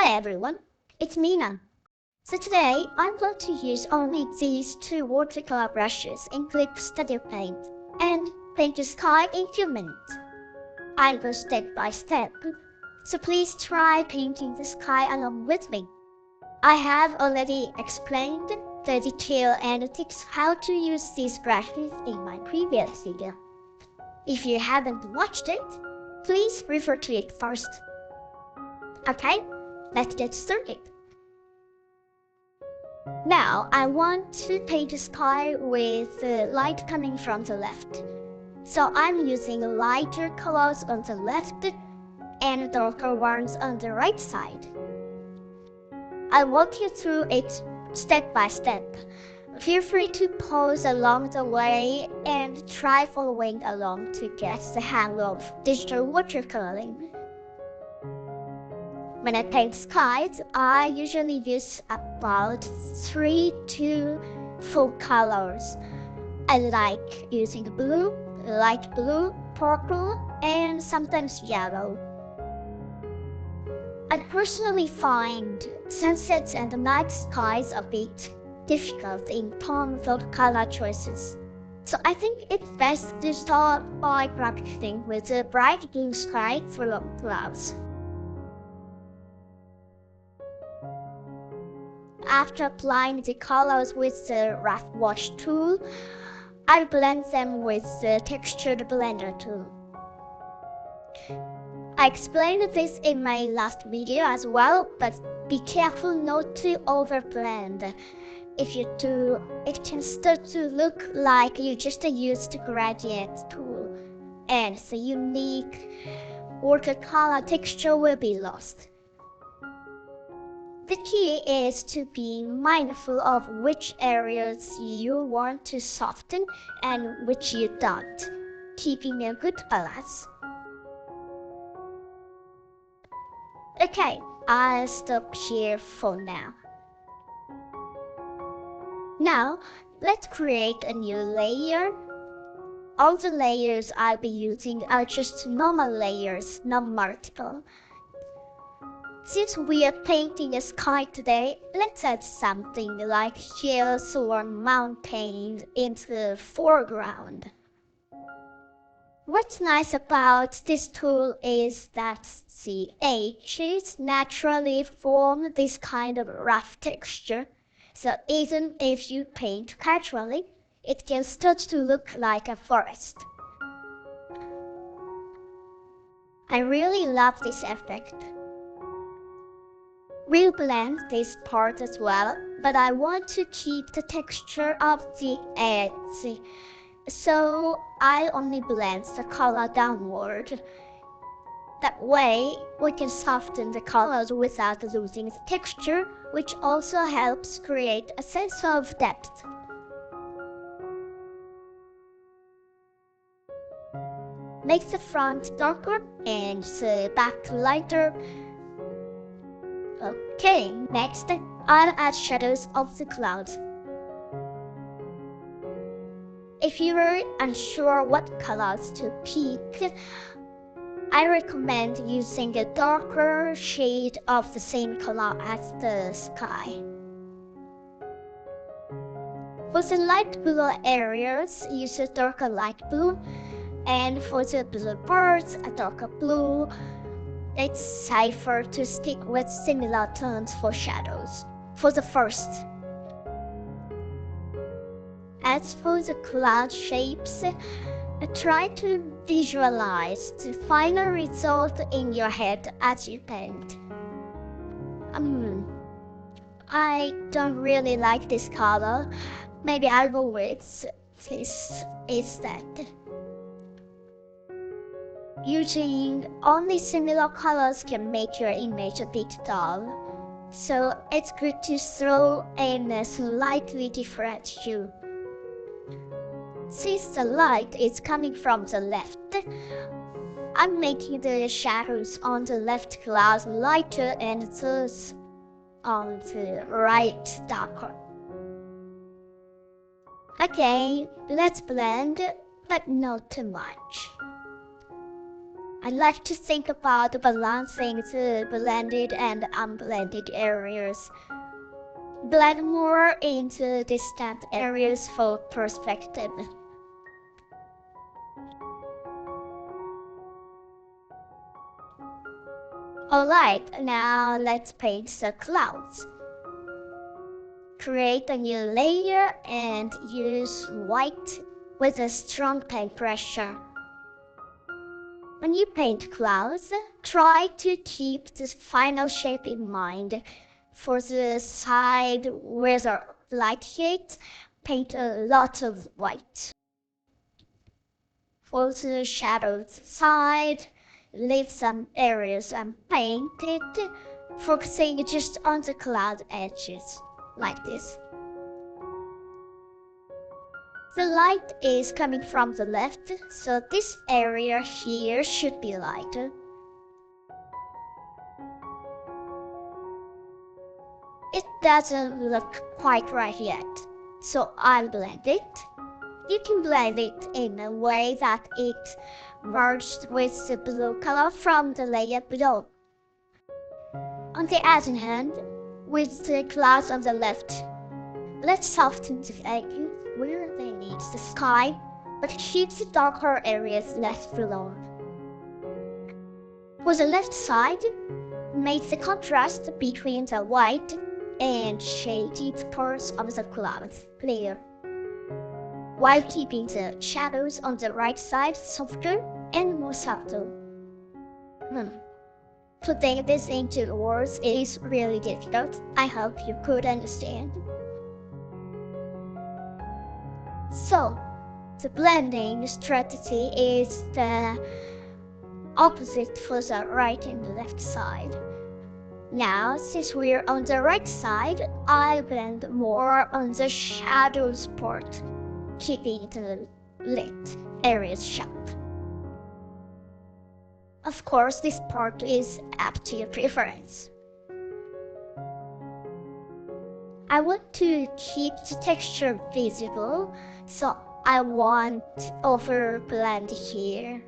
Hi everyone, it's Mina. So today I'm going to use only these two watercolor brushes in clipstudiopaint and paint the sky in few minutes. I'll go step by step, so please try painting the sky along with me. I have already explained the detail and tips how to use these brushes in my previous video. If you haven't watched it, please refer to it first. Okay, let's get started. Now I want to paint the sky with the light coming from the left. So I'm using lighter colors on the left and darker ones on the right side. I'll walk you through it step by step. Feel free to pause along the way and try following along to get the hang of digital watercoloring. When I paint skies, I usually use about 3 to 4 colors. I like using blue, light blue, purple, and sometimes yellow. I personally find sunsets and night skies a bit difficult in terms of color choices. So I think it's best to start by practicing with a bright blue sky full of clouds. After applying the colors with the rough wash tool, I blend them with the textured blender tool. I explained this in my last video as well, but be careful not to overblend. If you do, it can start to look like you just used the gradient tool, and the unique watercolor texture will be lost. The key is to be mindful of which areas you want to soften and which you don't, keeping a good balance. Okay, I'll stop here for now. Now, let's create a new layer. All the layers I'll be using are just normal layers, not multiple. Since we are painting a sky today, let's add something like hills or mountains into the foreground. What's nice about this tool is that the edges naturally form this kind of rough texture, so even if you paint casually, it can start to look like a forest. I really love this effect. We'll blend this part as well, but I want to keep the texture of the edge, so I only blend the color downward. That way, we can soften the colors without losing the texture, which also helps create a sense of depth. Make the front darker and the back lighter. Okay, next, I'll add shadows of the clouds. If you're unsure what colors to pick, I recommend using a darker shade of the same color as the sky. For the light blue areas, use a darker light blue, and for the blue birds, a darker blue. It's safer to stick with similar tones for shadows. For the first. As for the cloud shapes, try to visualize the final result in your head as you paint. I don't really like this color. Maybe I'll go with this instead. Using only similar colors can make your image a bit dull, so it's good to throw in a slightly different hue. Since the light is coming from the left, I'm making the shadows on the left clouds lighter and those on the right darker. Okay, let's blend, but not too much. I like to think about balancing the blended and unblended areas. Blend more into distant areas for perspective. Alright, now let's paint the clouds. Create a new layer and use white with a strong paint pressure. When you paint clouds, try to keep the final shape in mind. For the side where the light hits, paint a lot of white. For the shadowed side, leave some areas unpainted, focusing just on the cloud edges, like this. The light is coming from the left, so this area here should be lighter. It doesn't look quite right yet, so I'll blend it. You can blend it in a way that it merged with the blue color from the layer below. On the other hand, with the clouds on the left, let's soften the edges where they meet the sky, but keep the darker areas left alone. For the left side, make the contrast between the white and shaded parts of the clouds clear, while keeping the shadows on the right side softer and more subtle. Putting this into words is really difficult. I hope you could understand. So, the blending strategy is the opposite for the right and the left side. Now, since we're on the right side, I'll blend more on the shadows part, keeping the lit areas sharp. Of course, this part is up to your preference. I want to keep the texture visible, so I want overblend here.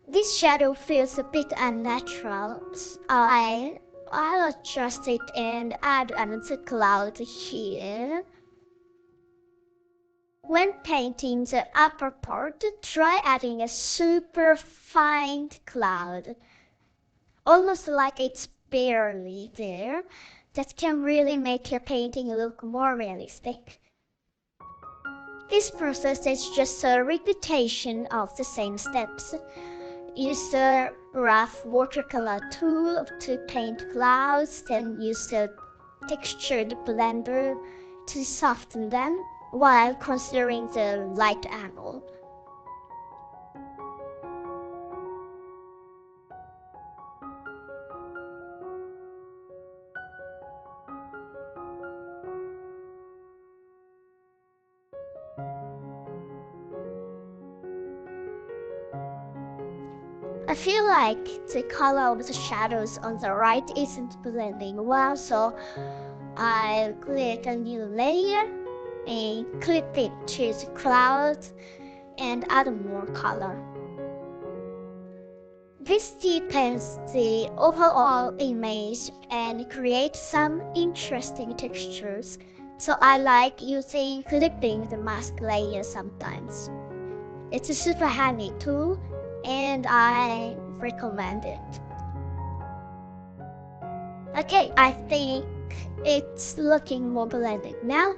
This shadow feels a bit unnatural. I'll adjust it and add another cloud here. When painting the upper part, try adding a super fine cloud, almost like it's barely there. That can really make your painting look more realistic. This process is just a repetition of the same steps. Use the rough watercolor tool to paint clouds, then use the textured blender to soften them while considering the light angle. I feel like the color of the shadows on the right isn't blending well, so I'll create a new layer and clip it to the cloud and add more color. This deepens the overall image and creates some interesting textures, so I like using clipping the mask layer sometimes. It's a super handy tool and I recommend it. Okay, I think it's looking more blended now.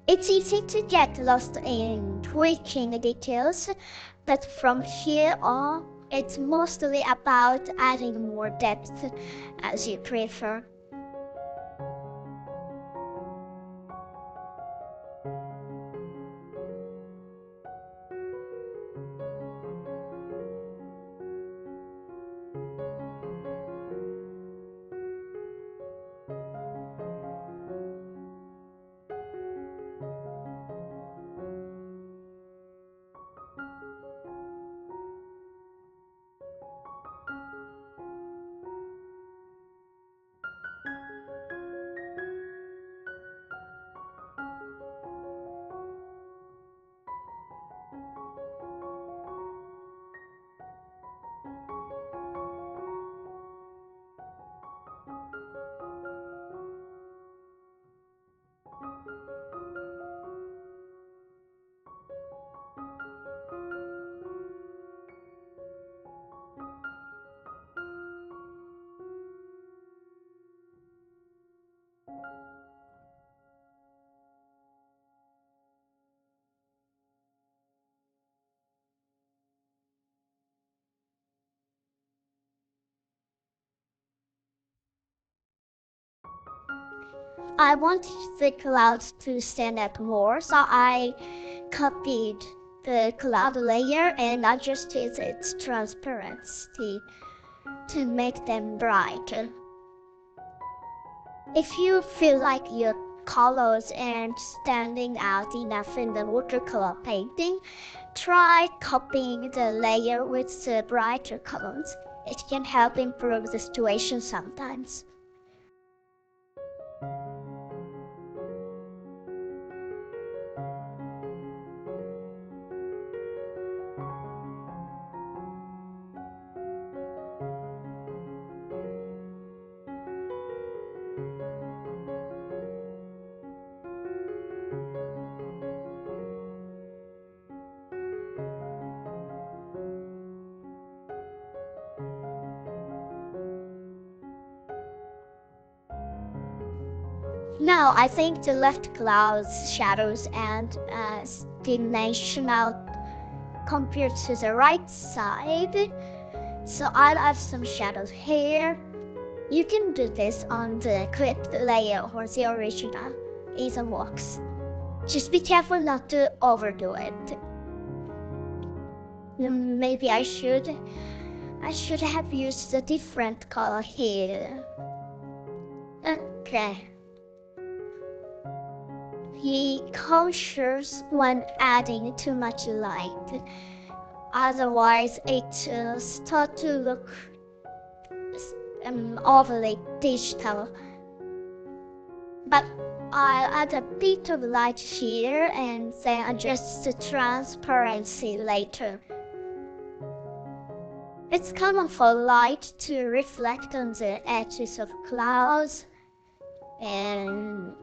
It's easy to get lost in tweaking the details, but from here on, it's mostly about adding more depth as you prefer. I wanted the clouds to stand out more, so I copied the cloud layer and adjusted its transparency to make them brighter. If you feel like your colors aren't standing out enough in the watercolor painting, try copying the layer with the brighter colors. It can help improve the situation sometimes. Now I think the left clouds, shadows, and dimensional compared to the right side. So I'll add some shadows here. You can do this on the clipped layer or the original. Either works. Just be careful not to overdo it. Maybe I should have used a different color here. Okay. Be cautious when adding too much light. Otherwise, it will start to look overly digital. But I'll add a bit of light here and then adjust the transparency later. It's common for light to reflect on the edges of clouds, and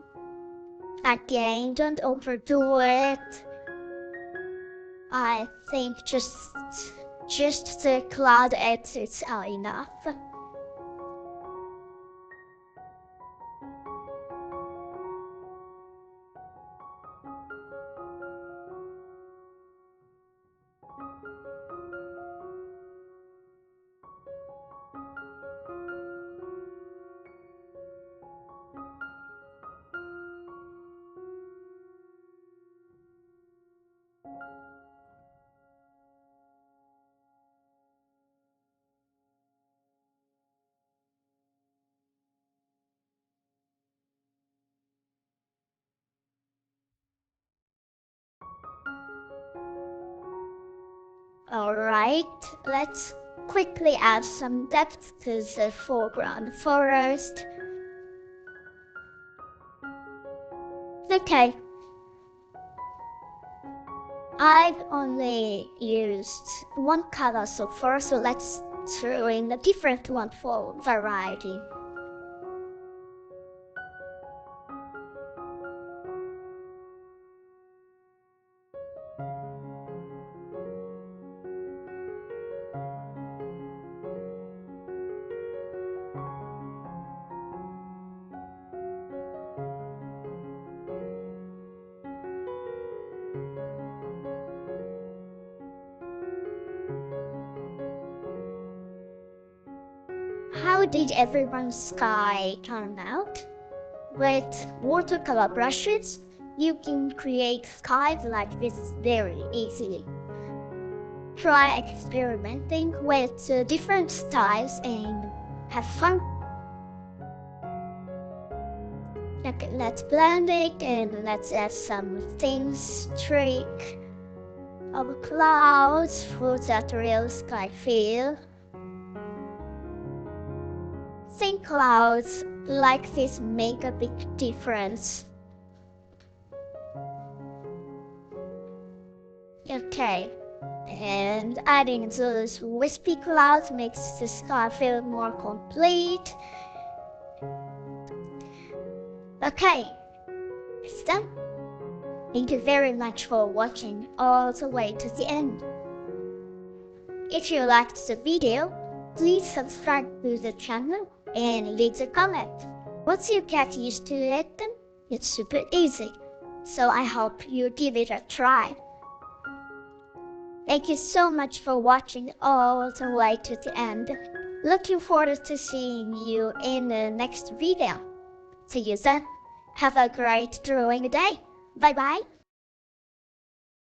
again, don't overdo it. I think just the cloud edges are enough. Alright, let's quickly add some depth to the foreground first. Okay. I've only used one color so far, so let's throw in a different one for variety. How did everyone's sky turn out? With watercolor brushes, you can create skies like this very easily. Try experimenting with different styles and have fun. Okay, let's blend it and let's add some thin streak of clouds for that real sky feel. Thin clouds like this make a big difference. Okay, and adding those wispy clouds makes the sky feel more complete. Okay, it's done. Thank you very much for watching all the way to the end. If you liked the video, please subscribe to the channel and leave a comment. Once you get used to it, it's super easy. So I hope you give it a try. Thank you so much for watching all the way to the end. Looking forward to seeing you in the next video. See you then. Have a great drawing day. Bye bye.